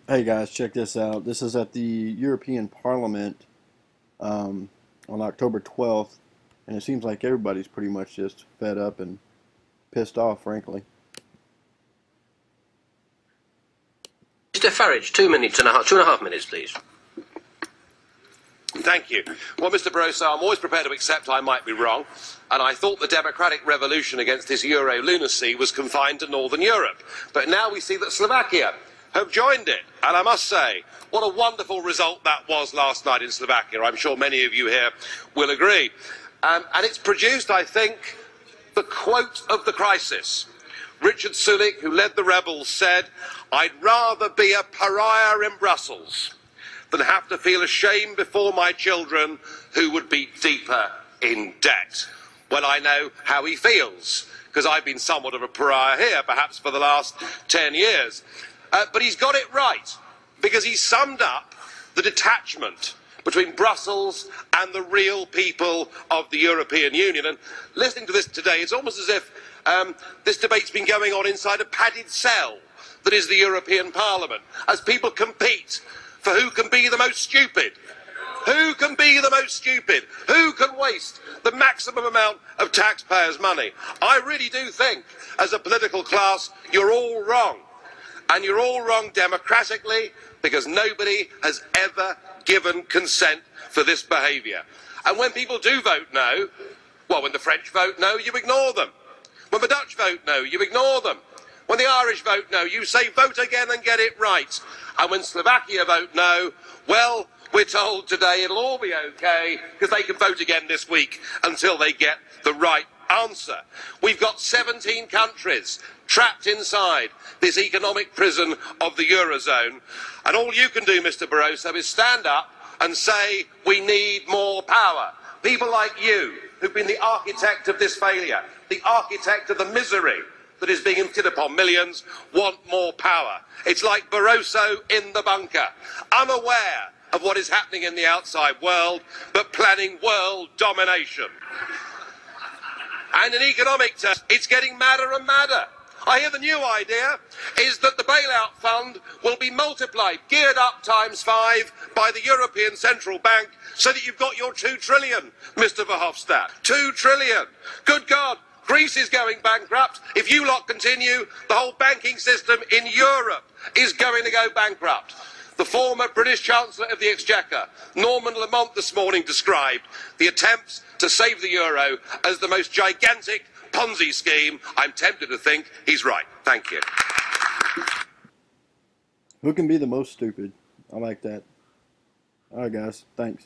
Hey guys, check this out. This is at the European Parliament on October 12th, and it seems like everybody's pretty much just fed up and pissed off, frankly. Mr. Farage, 2 minutes and a half, 2.5 minutes, please. Thank you. Well, Mr. Barroso, I'm always prepared to accept I might be wrong, and I thought the democratic revolution against this Euro lunacy was confined to Northern Europe. But now we see that Slovakia have joined it, and I must say, what a wonderful result that was last night in Slovakia. I'm sure many of you here will agree. And it's produced, I think, the quote of the crisis. Richard Sulik, who led the rebels, said, "I'd rather be a pariah in Brussels than have to feel ashamed before my children who would be deeper in debt." Well, I know how he feels, because I've been somewhat of a pariah here, perhaps for the last 10 years. But he's got it right, because he summed up the detachment between Brussels and the real people of the European Union. And listening to this today, it's almost as if this debate's been going on inside a padded cell that is the European Parliament, as people compete for who can be the most stupid. Who can be the most stupid? Who can waste the maximum amount of taxpayers' money? I really do think, as a political class, you're all wrong. And you're all wrong democratically, because nobody has ever given consent for this behaviour. And when people do vote no, well, when the French vote no, you ignore them. When the Dutch vote no, you ignore them. When the Irish vote no, you say vote again and get it right. And when Slovakia vote no, well, we're told today it'll all be okay, because they can vote again this week until they get the right answer. We've got 17 countries trapped inside this economic prison of the Eurozone, and all you can do, Mr. Barroso, is stand up and say we need more power. People like you, who've been the architect of this failure, the architect of the misery that is being inflicted upon millions, want more power. It's like Barroso in the bunker, unaware of what is happening in the outside world, but planning world domination. And in economic terms, it's getting madder and madder. I hear the new idea is that the bailout fund will be multiplied, geared up ×5 by the European Central Bank, so that you've got your 2 trillion, Mr. Verhofstadt. 2 trillion. Good God, Greece is going bankrupt. If you lot continue, the whole banking system in Europe is going to go bankrupt. The former British Chancellor of the Exchequer, Norman Lamont, this morning described the attempts to save the euro as the most gigantic Ponzi scheme. I'm tempted to think he's right. Thank you. Who can be the most stupid? I like that. All right, guys. Thanks.